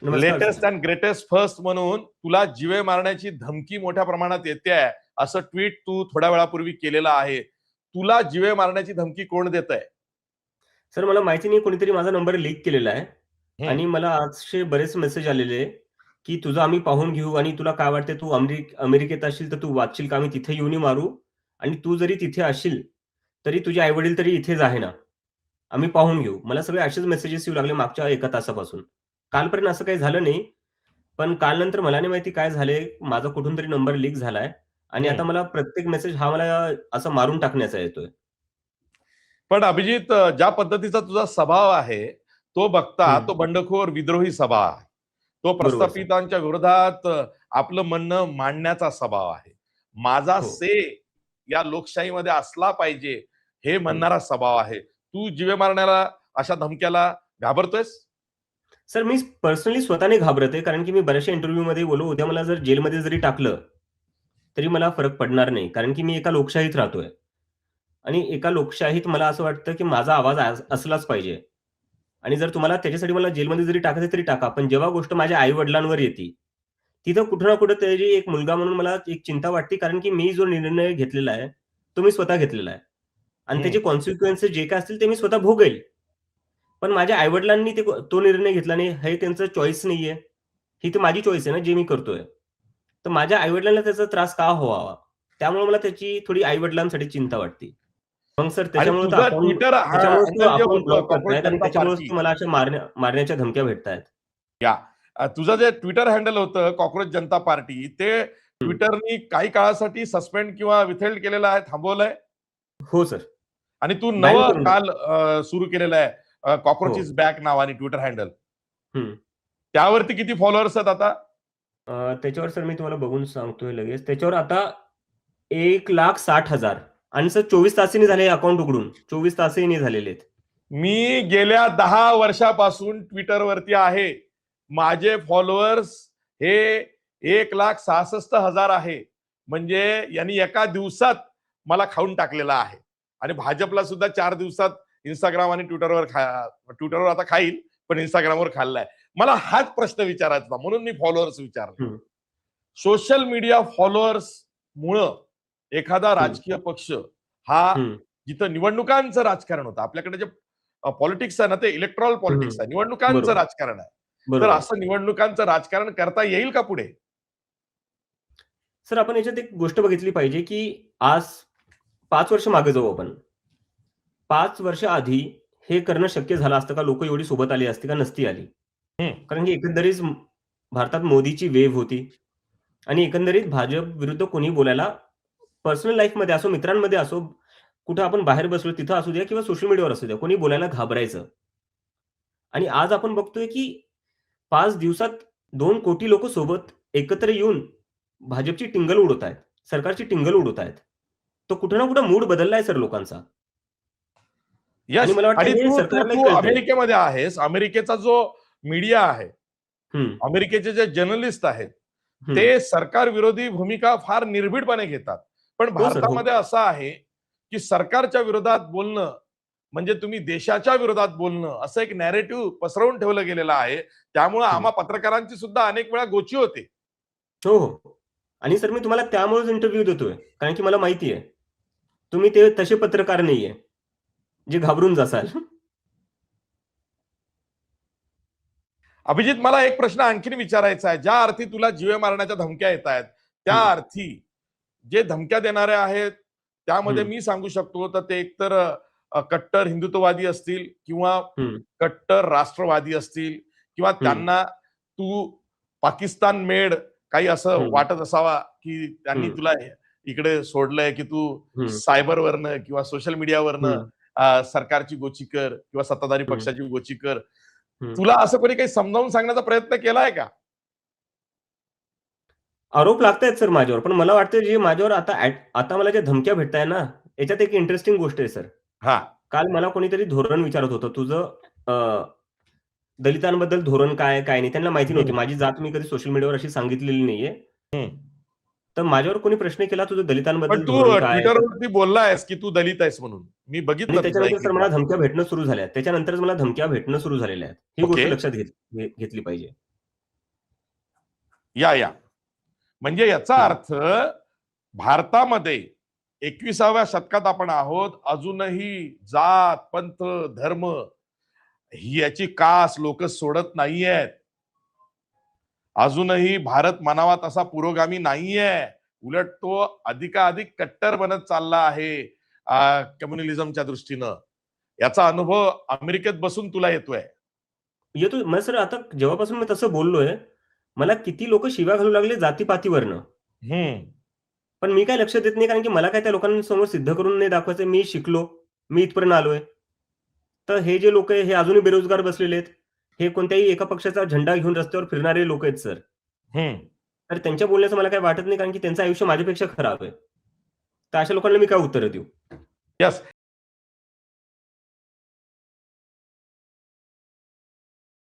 नमस्कार latest sir. And greatest first म्हणून तुला जीवे मारण्याची धमकी मोठ्या प्रमाणात येते आहे, असं ट्विट तू थोड्या वेळापूर्वी केलेलं आहे. तुला जीवे मारण्याची धमकी कोण देत आहे? सर मला माहिती नाही, कोणीतरी माझा नंबर लीक केलेला आहे आणि मला आजचे बरेच मेसेज आलेले की तुझं आम्ही पाहून घेऊ आणि तुला काय वाटते, तू अमेरिकेत असशील तर तू वाचशील का, आम्ही तिथे येऊन मारू आणि तू जरी तिथे असशील तरी तुझे आई वडील तरी इथेच आहे ना, आम्ही पाहून घेऊ. मला सगळे असेच मेसेजेस येऊ लागले मागच्या 1 तासापासून. कालपर्यंत असं काही झालं नाही, पण काल नंतर मला नाही माहिती काय झालंय, माझा कुठून तरी नंबर लीक झालाय आणि आता मला प्रत्येक मेसेज हा मला असं मारून टाकण्याचा येतोय. पण अभिजित, ज्या पद्धतीचा तुझा स्वभाव आहे तो बघता तो बंडखोर विद्रोही स्वभाव आहे. तो बरोबर सर. प्रस्थापितांच्या विरोधात आपलं म्हणणं मांडण्याचा स्वभाव आहे. माझा हो. से या लोकशाहीमध्ये असला पाहिजे हे म्हणणारा स्वभाव आहे. तू जीवे मारण्याला, अशा धमक्याला घाबरतोयस? सर मी पर्सनली स्वतःने घाबरत आहे, कारण की मी बऱ्याचशा इंटरव्ह्यूमध्ये बोललो, उद्या मला जर जेलमध्ये जरी टाकलं, तरी मला फरक पडणार नाही. कारण की मी एका लोकशाहीत राहतोय आणि एका लोकशाहीत मला असं वाटतं, की माझा आवाज असलाच पाहिजे आणि जर तुम्हाला त्याच्यासाठी मला जेलमध्ये जरी टाकायचं तरी टाका. पण जेव्हा गोष्ट माझ्या आई-वडिलांवर येते, तिथं कुठे ना कुठेतरी एक मुलगा म्हणून मला एक चिंता वाटते, कारण की मी जो निर्णय घेतलेला आहे, तो मी स्वतः घेतलेला आहे आणि त्याचे कॉन्सिक्वेन्सेस जे काही असतील ते मी स्वतः भोगेल. पण माझ्या आई-वडिलांनी तो निर्णय घेतला नाही, हे त्यांचं चॉईस नाहीये. ही तर माझी चॉईस आहे ना, जे मी करतोय. तर माझ्या आई-वडिलांना त्याचा त्रास का व्हावा? त्यामुळे मला त्याची थोडी आई-वडिलांसाठी चिंता वाटते. मग सर आणि त्याच्यामुळे तुझं ट्विटर त्याच्यामुळेच तो हँडल जे अकाउंट होतं ब्लॉक कॉर्पोरेट करतायत आणि जनता त्याच्यामुळेच पार्टी, तो मला अशा मारण्याच्या धमक्या भेटतायत. या तुझं जे ट्विटर हँडल होतं कॉक्रोच जनता पार्टी, ते हं. ट्विटरनी काही काळासाठी सस्पेंड किंवा विथेल्ड केलेलं आहे, थांबवलंय. हो सर. आणि तू बॅन नवं करून टाक. काल सुरू केलेलं आहे कॉक्रोच हो. इज बॅक नावाने ट्विटर हँडल. हं. त्यावरती किती फॉलोअर्स आहेत आता? त्याच्यावर सर मी तुम्हाला बघून सांगतोय लगेच. त्याच्यावर आता 1,60,000 आणि सर 24 तासांनी झाले अकाउंट उघडून. 24 तासही नाही झालेले आहेत. मी गेल्या 10 वर्षापासून ट्विटरवरती आहे. माझे फॉलोअर्स हे 1,66,000 आहे. म्हणजे यांनी एका दिवसात मला खाऊन टाकलेला आहे. आणि भाजपला सुद्धा 4 दिवसात इंस्टाग्राम आणि ट्विटरवर आता खाईल, पण इंस्टाग्रामवर खाल्लाय. मला हाच प्रश्न विचारायचा होता, म्हणून मी फॉलोअर्स विचारले. हं, सोशल मीडिया फॉलोअर्स मुळे एखादा हं, राजकीय पक्ष हा, हं, जिथं निवडणुकांचं राजकारण होतं, आपल्याकडे जे पॉलिटिक्स आहे ना, ते इलेक्ट्रॉल हं, पॉलिटिक्स हं. आहे, निवडणुकांचं बरोबर, राजकारण आहे. तर बरोबर. असं निवडणुकांचं राजकारण करता येईल का पुढे? सर आपण याच्यात एक गोष्ट बघितली पाहिजे, की आज 5 वर्ष मागे जाऊ आपण. 5 वर्ष आधी हे करणं शक्य झालं असतं का? लोकं एवढी सोबत आली असती का? नसती आली. कारण की एकंदरीत भारतात मोदीची वेव्ह होती आणि एकंदरीत भाजप विरुद्ध कोणी बोलायला पर्सनल लाईफमध्ये असो, मित्रांमध्ये असो, कुठं आपण बाहेर बसलो तिथं असू द्या किंवा सोशल मीडियावर असू द्या, कोणी बोलायला घाबरायचं. आणि आज आपण बघतोय, की 5 दिवसात 2 कोटी लोकं सोबत एकत्र येऊन भाजपची टिंगल उडवतायत. सरकारची टिंगल उडवतायत. तो कुठे ना कुठे मूड बदललाय सर लोकांचा. आणि यश, मला वाटतं आणि हे तू तू सरकारलाही तू कळतंय. अमेरिकेमध्ये आहेस. अमेरिकेचा जो मीडिया आहे, हं, अमेरिकेचे जे जर्नलिस्ट आहेत, हं. ते सरकार विरोधी भूमिका फार निर्भीडपणे घेतात. पण हो सर, हो. भारतामध्ये असं आहे, की सरकारच्या विरोधात बोलणं म्हणजे तुम्ही देशाच्या विरोधात बोलणं, असं एक नॅरेटिव्ह पसरवून ठेवलं गेलेलं आहे. त्यामुळे हं. आम्हा पत्रकारांची सुद्धा अनेक वेळा गोची होते. हो, हो. आणि सर मी तुम्हाला त्यामुळेच इंटरव्ह्यू देतोय. कारण की मला माहिती आहे, तुम्ही ते तसे पत्रकार नाहीये, जे घाबरून जासाल. अभिजित, मला एक प्रश्न आणखीन विचारायचा आहे. ज्या अर्थी तुला जीवे मारण्याच्या धमक्या येत आहेत, त्या हं, अर्थी जे धमक्या देणारे आहेत, त्यामध्ये हं, मी सांगू शकतो तर ते एकतर कट्टर हिंदुत्ववादी असतील किंवा हं, कट्टर राष्ट्रवादी असतील किंवा हं, त्यांना तू पाकिस्तान मेड काही असं हं, वाटत असावा, की त्यांनी हं, तुला इकडे सोडलंय, की तू हं, सायबरवरनं किंवा सोशल मीडियावरनं हं, सरकारची गोची कर किंवा सत्ताधारी हं, पक्षाची गोची कर. हं. तुला असं कोणी काही समजावून सांगण्याचा प्रयत्न केलाय का? आरोप लागतायत सर माझ्यावर. पण मला वाटतं जे माझ्यावर आता मला ज्या धमक्या भेटताय ना, याच्यात एक इंटरेस्टिंग गोष्ट आहे सर. हा. काल मला कोणीतरी धोरण विचारत होतं, तुझं दलितांबद्दल धोरण काय आहे, काय नाही? त्यांना माहिती नव्हती. माझी जात मी कधी सोशल मीडियावर अशी सांगितलेली नाहीये. तर माझ्यावर कोणी प्रश्न केला, तुझं पण दलितांबद्दल तू धोरण काय आहे? ट्विटरवरती बोललायस की तू दलित आहेस म्हणून. मी आणि बघितलं तुझा त्याच्यानंतर एक सर मला रिप्लाय. धमक्या भेटणं सुरू झाल्या. त्याच्यानंतरच मला धमक्या भेटणं सुरू झालेल्या आहेत. ही ओके. गोष्ट लक्षात घेतली पाहिजे. या म्हणजे याचा अर्थ भारतामध्ये 21व्या शतकात आपण आहोत. अजूनही जात, पंथ, धर्म याची कास लोक सोडत नाहीयेत. अजूनही भारत म्हणावा तसा पुरोगामी नाहीये. उलट तो अधिकाधिक कट्टर बनत चालला आहे कम्युनिझमच्या दृष्टीनं. याचा अनुभव अमेरिकेत बसून तुला येतोय. येतो मग सर. आता जेव्हापासून मी तसं बोललोय, मला किती लोक शिव्या घालू लागले जातीपातीवरनं. हम्म पण मी काय लक्ष देत नाही, कारण की मला काय त्या लोकांसमोर सिद्ध करून नाही दाखवायचं. मी शिकलो, मी इथपर्यंत आलोय. तर हे जे लोक आहे हे अजूनही बेरोजगार बसलेले आहेत. हे कोणत्याही एका पक्षाचा झेंडा घेऊन रस्त्यावर फिरणारे लोक आहेत सर. हम्म तर त्यांच्या बोलण्याचं मला काही वाटत नाही, कारण की त्यांचं आयुष्य माझ्यापेक्षा खराब आहे. तर अशा लोकांना मी काय उत्तर देऊ? यस